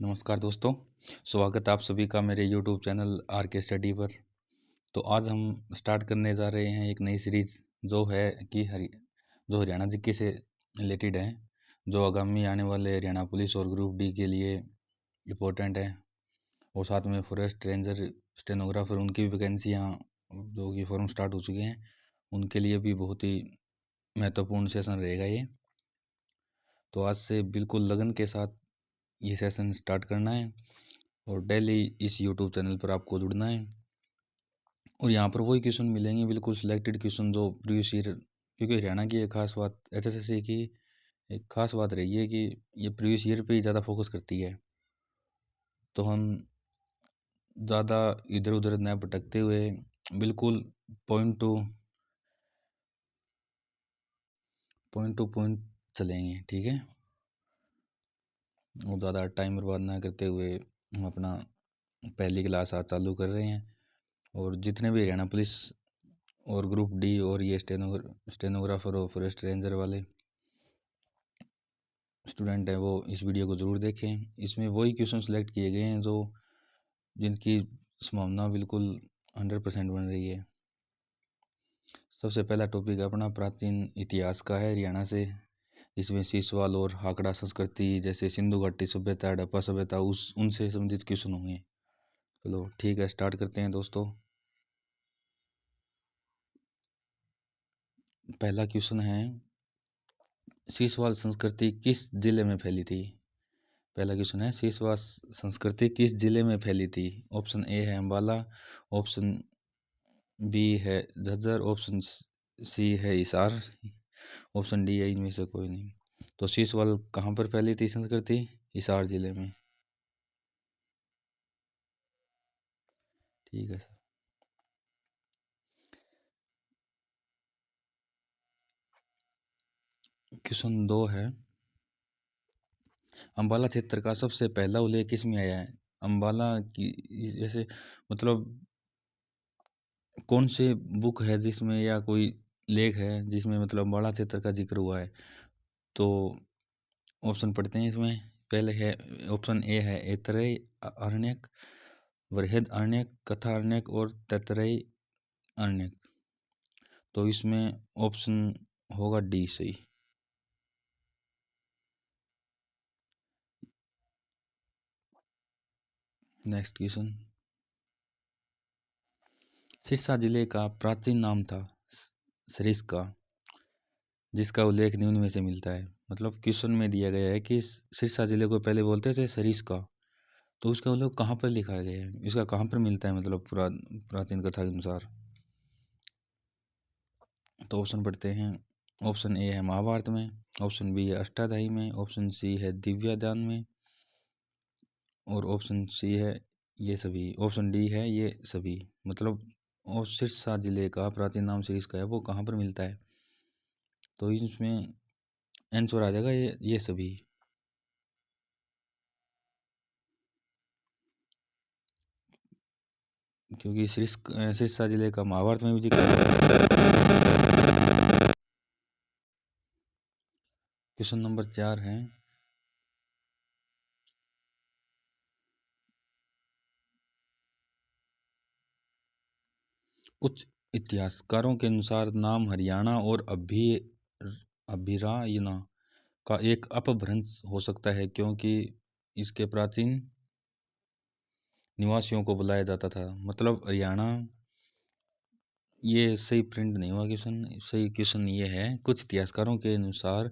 नमस्कार दोस्तों। स्वागत है आप सभी का मेरे YouTube चैनल आर के स्टडी पर। तो आज हम स्टार्ट करने जा रहे हैं एक नई सीरीज़ जो है कि जो हरियाणा जीके से रिलेटेड है, जो आगामी आने वाले हरियाणा पुलिस और ग्रुप डी के लिए इम्पोर्टेंट है। और साथ में फॉरेस्ट रेंजर, स्टेनोग्राफर, उनकी भी वैकेंसियाँ जो कि फॉर्म स्टार्ट हो चुके हैं, उनके लिए भी बहुत ही महत्वपूर्ण सेशन रहेगा ये। तो आज से बिल्कुल लगन के साथ ये सेशन स्टार्ट करना है और डेली इस यूट्यूब चैनल पर आपको जुड़ना है। और यहाँ पर वही क्वेश्चन मिलेंगे, बिल्कुल सिलेक्टेड क्वेश्चन जो प्रीवियस ईयर, क्योंकि हरियाणा की एक खास बात, एसएससी की एक खास बात रही है कि ये प्रीवियस ईयर पे ही ज़्यादा फोकस करती है। तो हम ज़्यादा इधर उधर न भटकते हुए बिल्कुल पॉइंट टू पॉइंट चलेंगे, ठीक है। और ज़्यादा टाइम बर्बाद ना करते हुए हम अपना पहली क्लास आज चालू कर रहे हैं। और जितने भी हरियाणा पुलिस और ग्रुप डी और ये स्टेनोग्राफर और फॉरेस्ट रेंजर वाले स्टूडेंट हैं वो इस वीडियो को ज़रूर देखें। इसमें वही क्वेश्चन सेलेक्ट किए गए हैं जो जिनकी संभावना बिल्कुल 100% बन रही है। सबसे पहला टॉपिक अपना प्राचीन इतिहास का है हरियाणा से। इसमें सीसवाल और हाकड़ा संस्कृति जैसे सिंधु घाटी सभ्यता, हड़प्पा सभ्यता उस उनसे संबंधित क्वेश्चन होंगे। चलो ठीक है, स्टार्ट करते हैं दोस्तों। पहला क्वेश्चन है, सीसवाल संस्कृति किस जिले में फैली थी? पहला क्वेश्चन है, सीसवाल संस्कृति किस जिले में फैली थी? ऑप्शन ए है अम्बाला, ऑप्शन बी है झज्जर, ऑप्शन सी है हिसार, ऑप्शन डी है इनमें से कोई नहीं। तो सीसवाल कहाँ पर फैली थी संस्कृति? हिसार जिले में। ठीक है सर। क्वेश्चन 2 है, अम्बाला क्षेत्र का सबसे पहला उल्लेख किस में आया है? अम्बाला की जैसे मतलब कौन से बुक है जिसमें या कोई लेख है जिसमें मतलब अम्बाला क्षेत्र का जिक्र हुआ है? तो ऑप्शन पढ़ते हैं इसमें। पहले है ऑप्शन ए है ऐतरेय अरण्यक, बृहद अरण्यक, कथा अरण्यक और तैतरेय अरण्यक। तो इसमें ऑप्शन होगा डी सही। नेक्स्ट क्वेश्चन, सिरसा जिले का प्राचीन नाम था सरिस्का, जिसका उल्लेख निम्न में से मिलता है। मतलब क्वेश्चन में दिया गया है कि सिरसा जिले को पहले बोलते थे सरिस्का, तो उसका उल्लेख कहाँ पर लिखा गया है, इसका कहाँ पर मिलता है मतलब प्राचीन कथा के अनुसार? तो ऑप्शन पढ़ते हैं। ऑप्शन ए है महाभारत में, ऑप्शन बी है अष्टाध्यायी में, ऑप्शन सी है दिव्यदान में और ऑप्शन सी है ये सभी, ऑप्शन डी है ये सभी। मतलब और सिरसा जिले का प्राचीन नाम सिरिस्का है, वो कहाँ पर मिलता है? तो इसमें आंसर आ जाएगा ये सभी। क्योंकि सिरसा जिले का महाभारत में भी जिक्र है। क्वेश्चन नंबर 4 है, कुछ इतिहासकारों के अनुसार नाम हरियाणा और अभिरायना का एक अपभ्रंश हो सकता है क्योंकि इसके प्राचीन निवासियों को बुलाया जाता था। मतलब हरियाणा, ये सही प्रिंट नहीं हुआ क्वेश्चन। सही क्वेश्चन ये है, कुछ इतिहासकारों के अनुसार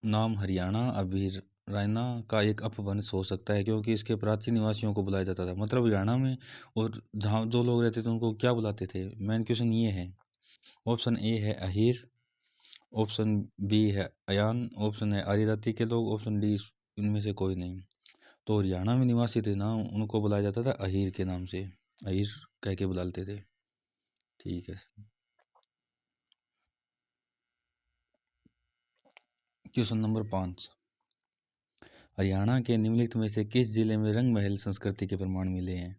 नाम हरियाणा अभिरायना का एक अपभ्रंश हो सकता है क्योंकि इसके प्राचीन निवासियों को बुलाया जाता था। मतलब हरियाणा में और जहाँ जो लोग रहते थे उनको क्या बुलाते थे? मेन क्वेश्चन ये है। ऑप्शन ए है अहीर, ऑप्शन बी है अयान, ऑप्शन है आर्य जाति के लोग, ऑप्शन डी इनमें से कोई नहीं। तो हरियाणा में निवासी थे ना, उनको बुलाया जाता था अहीर के नाम से, अहीर कह के बुलाते थे। ठीक है। क्वेश्चन नंबर 5, हरियाणा के निम्नलिखित में से किस जिले में रंग महल संस्कृति के प्रमाण मिले हैं?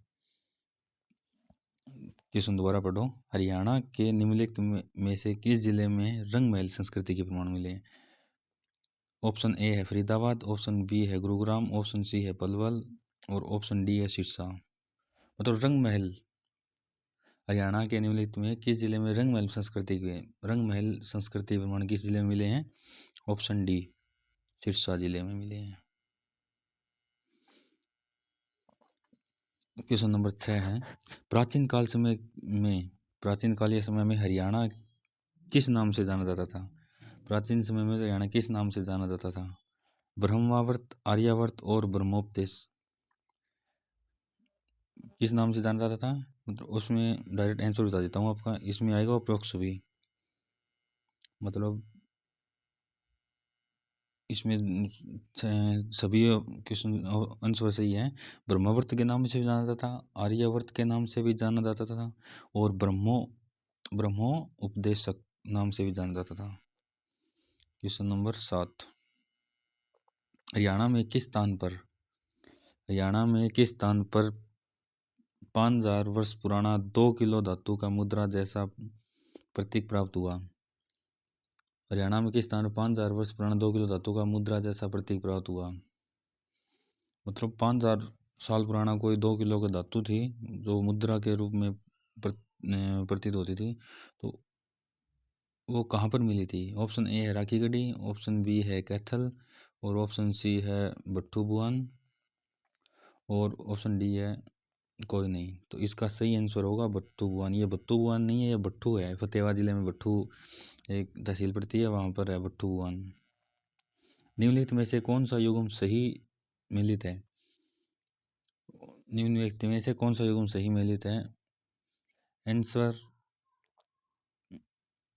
क्वेश्चन दोबारा पढ़ो, हरियाणा के निम्नलिखित में से किस जिले में रंग महल संस्कृति के प्रमाण मिले हैं? ऑप्शन ए है फरीदाबाद, ऑप्शन बी है गुरुग्राम, ऑप्शन सी है पलवल और ऑप्शन डी है सिरसा। मतलब रंग महल, हरियाणा के निम्नलिखित में किस जिले में रंग महल संस्कृति प्रमाण किस जिले में मिले हैं? ऑप्शन डी सिरसा जिले में मिले हैं। क्वेश्चन नंबर 6 है, प्राचीन कालीय समय में हरियाणा किस नाम से जाना जाता था? प्राचीन समय में हरियाणा किस नाम से जाना जाता था? ब्रह्मावर्त, आर्यावर्त और ब्रह्मोपदेश किस नाम से जाना जाता था? मतलब उसमें डायरेक्ट आंसर बता देता हूँ आपका, इसमें आएगा अप्रोक्स भी, मतलब इसमें सभी क्वेश्चन आंसर सही है। ब्रह्मावर्त के नाम से भी जाना जाता था, आर्यावर्त के नाम से भी जाना जाता था और ब्रह्मो उपदेशक नाम से भी जाना जाता था। क्वेश्चन नंबर 7, हरियाणा में किस स्थान पर 5000 वर्ष पुराना 2 किलो धातु का मुद्रा जैसा प्रतीक प्राप्त हुआ? हरियाणा में किस स्थान पर 5000 वर्ष पुराना 2 किलो धातु का मुद्रा जैसा प्रतीक प्राप्त हुआ? मतलब 5000 साल पुराना कोई 2 किलो की धातु थी जो मुद्रा के रूप में प्रतीत होती थी, तो वो कहाँ पर मिली थी? ऑप्शन ए है राखीगढ़ी, ऑप्शन बी है कैथल और ऑप्शन सी है बट्टू बुआन और ऑप्शन डी है कोई नहीं। तो इसका सही आंसर होगा बट्टू बुआन। ये बट्टू बुआन नहीं है, ये बट्टू है। फतेहाबाद जिले में बट्टू एक तहसील पड़ती है, वहाँ पर है बट्टू बुआन। निम्नलिखित में से कौन सा युग्म सही मिलित है? निम्नलिखित में से कौन सा युग्म सही मिलित है? आंसर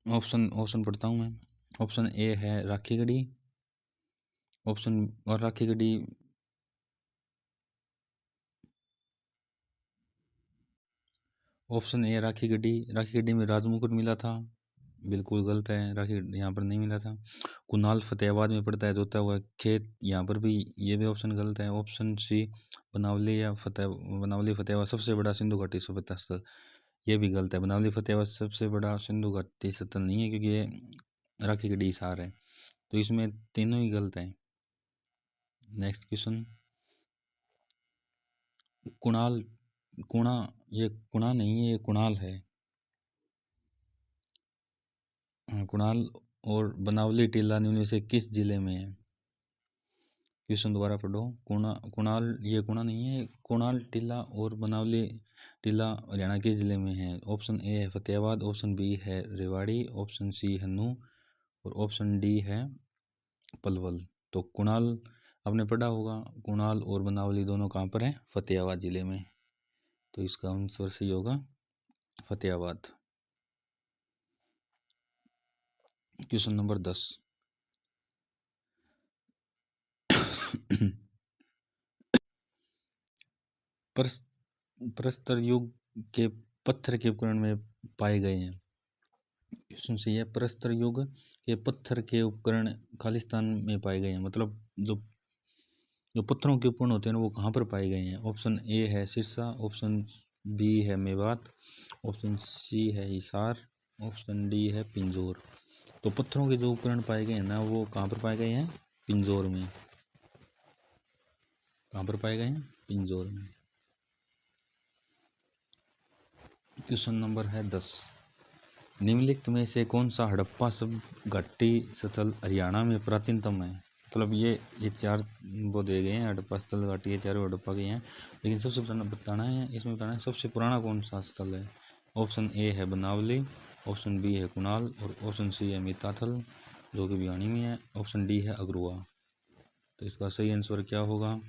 ऑप्शन पढ़ता हूँ मैं। ऑप्शन ए है राखीगढ़ी, राखीगढ़ी ऑप्शन ए राखीगढ़ी में राजमुकुट मिला था, बिल्कुल गलत है। राखी यहाँ पर नहीं मिला था। कुनाल फतेहाबाद में पड़ता है, जोता हुआ खेत, यहाँ पर भी ये भी ऑप्शन गलत है। ऑप्शन सी बनावली फतेहाबाद सबसे बड़ा सिंधु घाटी सभ्यता स्थल, ये भी गलत है। बनावली फतेहाबाद सबसे बड़ा सिंधु घाटी स्थल नहीं है, क्योंकि ये राखीगढ़ी हिसार है। तो इसमें तीनों ही गलत है। नेक्स्ट क्वेश्चन, ये कुणा नहीं है, ये कुणाल है। कुणाल और बनावली टीला निम्न से किस जिले में है? क्वेश्चन दोबारा पढ़ो। कुणाल ये कुणा नहीं है, कुणाल टीला और बनावली टीला हरियाणा किस जिले में है? ऑप्शन ए है फतेहाबाद, ऑप्शन बी है रेवाड़ी, ऑप्शन सी है नूह और ऑप्शन डी है पलवल। तो कुणाल आपने पढ़ा होगा, कुणाल और बनावली दोनों कहाँ पर हैं? फतेहाबाद जिले में। तो इसका आंसर सही होगा फतेहाबाद। क्वेश्चन नंबर 10, प्रस्तर युग के पत्थर के उपकरण में पाए गए हैं। क्वेश्चन सही है, प्रस्तर युग के पत्थर के उपकरण खालिस्तान में पाए गए हैं। मतलब जो पत्थरों के उपकरण होते हैं वो कहाँ पर पाए गए हैं? ऑप्शन ए है सिरसा, ऑप्शन बी है मेवात, ऑप्शन सी है हिसार, ऑप्शन डी है पिंजौर। तो पत्थरों के जो उपकरण पाए गए हैं ना, वो कहाँ पर पाए गए हैं? पिंजौर में। कहाँ पर पाए गए हैं? पिंजौर में। क्वेश्चन नंबर है 10, निम्नलिखित में से कौन सा हड़प्पा सभ्य घाटी स्थल हरियाणा में प्राचीनतम है? मतलब ये चार वो दे गए हैं, हड़प्पा स्थल घाटी, ये चारों हड़प्पा के हैं, लेकिन सबसे बताना है सबसे पुराना कौन सा स्थल है। ऑप्शन ए है बनावली, ऑप्शन बी है कुणाल और ऑप्शन सी है मिताथल जो कि भिवानी में है, ऑप्शन डी है अगरुआ। तो इसका सही आंसर क्या होगा?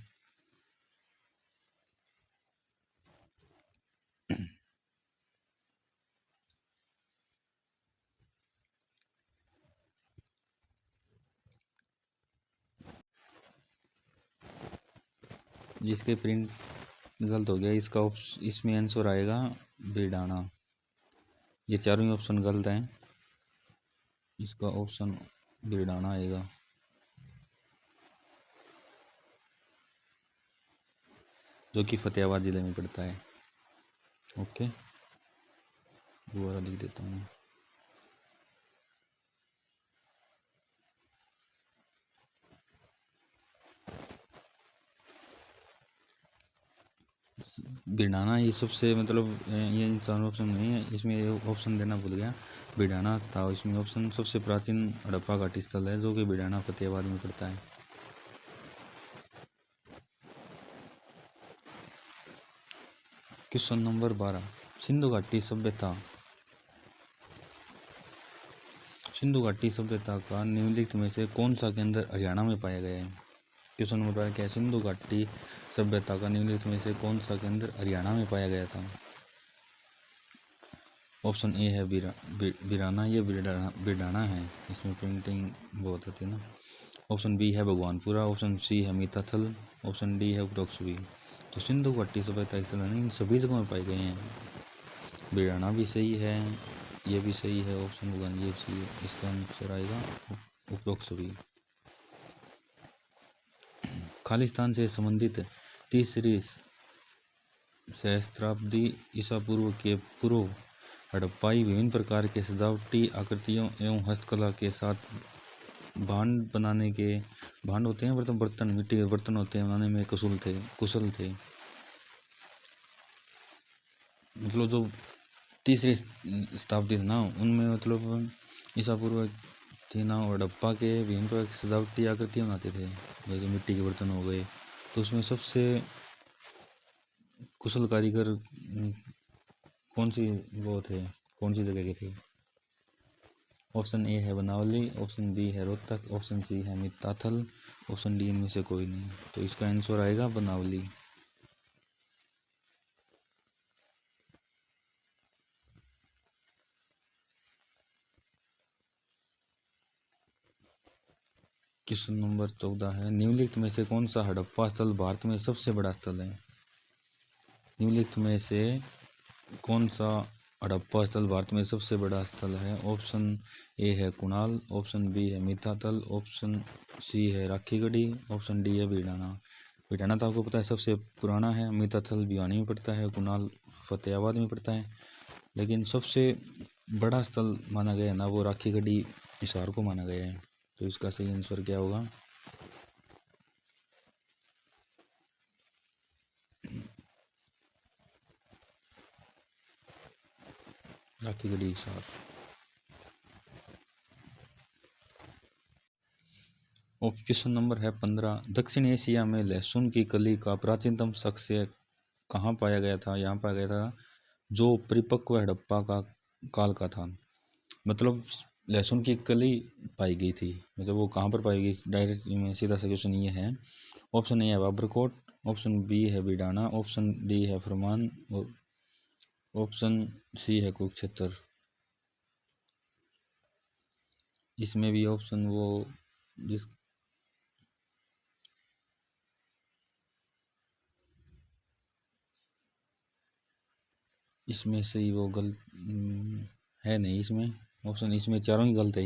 जिसके प्रिंट गलत हो गया, इसमें आंसर आएगा बेडाना। ये चारों ही ऑप्शन गलत हैं, इसका ऑप्शन बेडाना आएगा। जो कि फतेहाबाद जिले में पड़ता है। ओके, दोबारा लिख देता हूँ। बिडाना ये सबसे मतलब ये इंसान ऑप्शन नहीं है, इसमें ये ऑप्शन देना भूल गया। बिडाना था इसमें ऑप्शन। सबसे प्राचीन हड़प्पा घाटी स्थल है जो कि बिडाना फतेहाबाद में पड़ता है। क्वेश्चन नंबर 12, सिंधु घाटी सभ्यता। सिंधु घाटी सभ्यता का निम्नलिखित में से कौन सा केंद्र हरियाणा में पाया गया है? क्वेश्चन नंबर 12 क्या है? सिंधु घाटी सभ्यता का निम्नलिखित में से कौन सा केंद्र हरियाणा में पाया गया था? ऑप्शन ए है बिराना, ये बिडाना है, इसमें पेंटिंग बहुत आती है ना। ऑप्शन बी है भगवानपुरा, ऑप्शन सी है मीताथल, ऑप्शन डी है उपरोक्त सभी। तो सिंधु घाटी सभ्यता इन सभी जगहों में पाए गए हैं। बिडाना भी सही है, ये भी सही है, ऑप्शन वन ये सही है। इसका आंसर आएगा उपरोक्त सभी। खालिस्तान से संबंधित तीसरी सहस्त्राब्दी ईसा पूर्व के पूर्व हड़प्पाई विभिन्न प्रकार के सजावटी आकृतियों एवं हस्तकला के साथ भांड होते हैं, बर्तन मिट्टी के बर्तन होते हैं, बनाने में कुशल थे। मतलब जो तीसरी शताब्दी थी ना, उनमें मतलब ईसा पूर्व थी ना, हड़प्पा के विभिन्न प्रकार की सजावटी आकृतियाँ बनाते थे, जैसे मिट्टी के बर्तन हो गए। तो उसमें सबसे कुशल कारीगर कौन सी जगह के थे? ऑप्शन ए है बनावली, ऑप्शन बी है रोहतक, ऑप्शन सी है मिताथल, ऑप्शन डी इनमें से कोई नहीं। तो इसका आंसर आएगा बनावली। क्वेश्चन नंबर 14 है, निम्नलिखित में से कौन सा हड़प्पा स्थल भारत में सबसे बड़ा स्थल है? निम्नलिखित में से कौन सा हड़प्पा स्थल भारत में सबसे बड़ा स्थल है? ऑप्शन ए है कुणाल, ऑप्शन बी है मिताथल, ऑप्शन सी है राखीगढ़ी, ऑप्शन डी है बिडाना। बिडाना तो आपको पता है सबसे पुराना है, मिताथल भिवानी में पड़ता है, कुणाल फतेहाबाद में पड़ता है। लेकिन सबसे बड़ा स्थल माना गया है ना, वो राखीगढ़ी हिसार को माना गया है। तो इसका सही आंसर क्या होगा? राखीगढ़ी हिसार। क्वेश्चन नंबर है 15, दक्षिण एशिया में लहसुन की कली का प्राचीनतम शख्स कहाँ पाया गया था? यहाँ पाया गया था जो परिपक्व हड़प्पा का काल का था। मतलब लहसुन की कली पाई गई थी, मतलब वो कहाँ पर पाई गई? डायरेक्ट में सीधा सा क्वेश्चन ये है। ऑप्शन ए है बाबरकोट, ऑप्शन बी है बिडाना, ऑप्शन डी है फरमान, ऑप्शन सी है कुरुक्षेत्र। इसमें भी ऑप्शन वो जिस इसमें से ही वो गलत है नहीं, इसमें ऑप्शन इसमें चारों ही गलत है।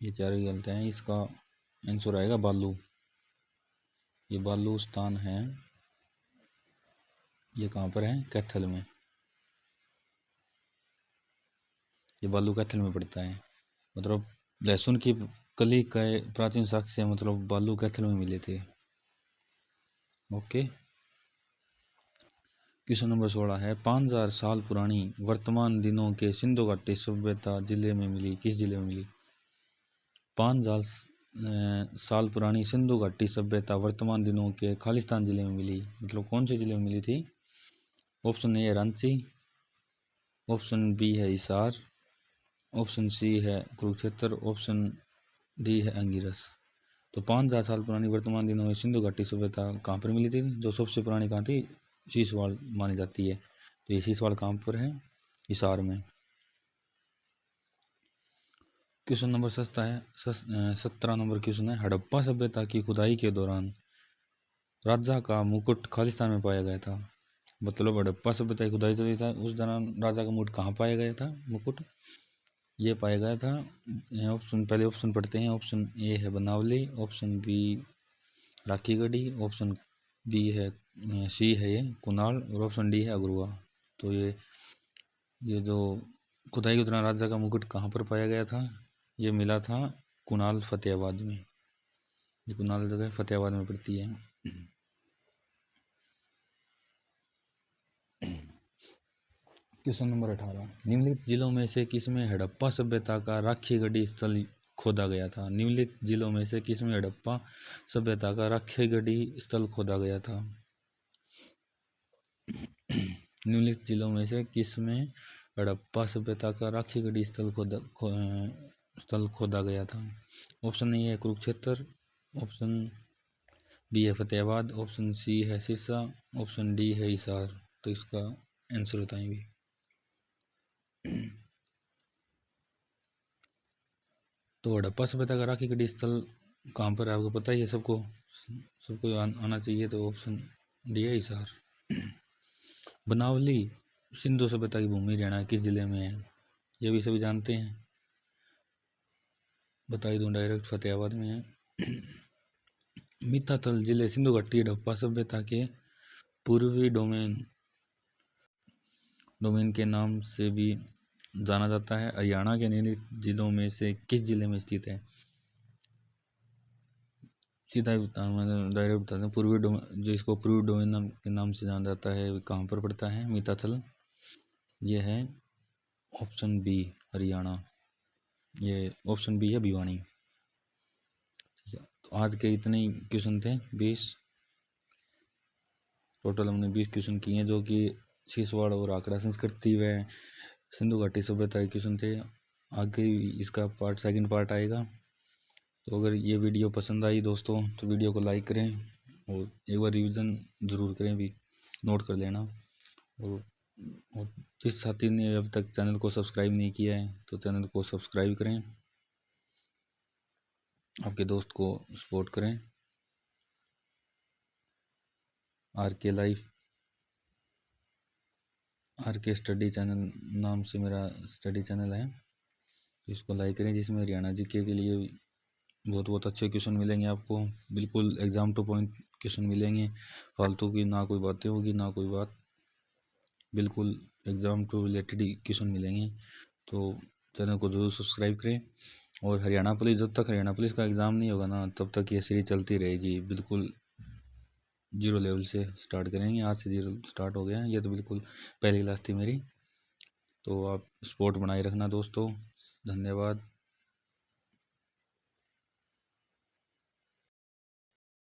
ये चारों ही गलत हैं। इसका आंसर आएगा बालू। ये बालू स्थान है, ये कहाँ पर है? कैथल में। ये बालू कैथल में पड़ता है। मतलब लहसुन की कली का प्राचीन साक्ष्य मतलब बालू कैथल में मिले थे। ओके। क्वेश्चन नंबर 16 है, 5000 साल पुरानी वर्तमान दिनों के सिंधु घाटी सभ्यता जिले में मिली? किस जिले में मिली? 5000 साल पुरानी सिंधु घाटी सभ्यता वर्तमान दिनों के खालिस्तान जिले में मिली। मतलब कौन से जिले में मिली थी? ऑप्शन ए है रांची, ऑप्शन बी है हिसार, ऑप्शन सी है कुरुक्षेत्र, ऑप्शन डी है अंगिरस। तो 5000 साल पुरानी वर्तमान दिनों में सिंधु घाटी सभ्यता कहाँ पर मिली थी? जो सबसे पुरानी कहाँ थी? शीशवाड़ मानी जाती है। तो ये शीशवाड़ कहाँ पर है? हिसार में। क्वेश्चन नंबर 17 नंबर क्वेश्चन है, हड़प्पा सभ्यता की खुदाई के दौरान राजा का मुकुट खालिस्तान में पाया गया था। मतलब हड़प्पा सभ्यता की खुदाई चली था, उस दौरान राजा का मुकुट कहाँ पाया गया था? मुकुट ये पाया गया था। पहले ऑप्शन पढ़ते हैं। ऑप्शन ए है Banawali, option b Rakhigarhi, option b है सी है ये कुणाल, और ऑप्शन डी है अगरुआ। तो ये जो खुदाई के दौरान राजा का मुकुट कहाँ पर पाया गया था? ये मिला था कुणाल फतेहाबाद में। ये कुणाल जगह फतेहाबाद में पड़ती है। क्वेश्चन नंबर 18, निम्नलिखित जिलों में से किसमें हड़प्पा सभ्यता का राखी गढ़ी स्थल खोदा गया था। निम्नलिखित जिलों में से किसमें हड़प्पा सभ्यता का राखी गढ़ी स्थल खोदा गया था। निम्नलिखित जिलों में से किसमें हड़प्पा सभ्यता का राखी गढ़ी स्थल खोदा गया था। ऑप्शन ए है कुरुक्षेत्र, ऑप्शन बी है फतेहाबाद, ऑप्शन सी है सिरसा, ऑप्शन डी है हिसार। तो इसका आंसर बताएं भी। तो हड़प्पा सभ्यता का राखी गढ़ी स्थल कहाँ पर है आपको पता ही है, सबको आना चाहिए। तो ऑप्शन डी है हिसार। बनावली सिंधु सभ्यता की भूमि हरियाणा किस जिले में है, ये भी सभी जानते हैं, बता ही दूं डायरेक्ट, फतेहाबाद में है। मिताथल जिले सिंधु घाटी हड़प्पा सभ्यता के पूर्वी डोमेन के नाम से भी जाना जाता है। हरियाणा के निम्नलिखित जिलों में से किस जिले में स्थित है। सीधा ही डायरेक्ट बता दें, पूर्वी डोमेन, जो इसको पूर्वी डोमेन के नाम से जाना जाता है, कहाँ पर पड़ता है मिताथल। ये है ऑप्शन बी हरियाणा, ये ऑप्शन बी है भिवानी। तो आज के इतने ही क्वेश्चन थे, 20 टोटल हमने 20 क्वेश्चन किए हैं, जो कि शीशवाड़ और आंकड़ा संस्कृति व सिंधु घाटी सभ्यता के क्वेश्चन थे। आगे इसका सेकंड पार्ट आएगा। तो अगर ये वीडियो पसंद आई दोस्तों तो वीडियो को लाइक करें और एक बार रिवीजन ज़रूर करें, भी नोट कर लेना। और जिस साथी ने अब तक चैनल को सब्सक्राइब नहीं किया है तो चैनल को सब्सक्राइब करें, आपके दोस्त को सपोर्ट करें। आर के स्टडी चैनल नाम से मेरा स्टडी चैनल है, इसको लाइक करें, जिसमें हरियाणा जीके के लिए बहुत अच्छे क्वेश्चन मिलेंगे आपको। बिल्कुल एग्जाम टू पॉइंट क्वेश्चन मिलेंगे, फालतू की ना कोई बातें होगी ना कोई बात, बिल्कुल एग्जाम टू रिलेटेड ही क्वेश्चन मिलेंगे। तो चैनल को जरूर सब्सक्राइब करें। और हरियाणा पुलिस, जब तक हरियाणा पुलिस का एग्ज़ाम नहीं होगा ना तब तक ये सीरीज चलती रहेगी। बिल्कुल 0 लेवल से स्टार्ट करेंगे, आज से 0 स्टार्ट हो गया है, ये तो बिल्कुल पहली क्लास थी मेरी। तो आप सपोर्ट बनाए रखना दोस्तों, धन्यवाद।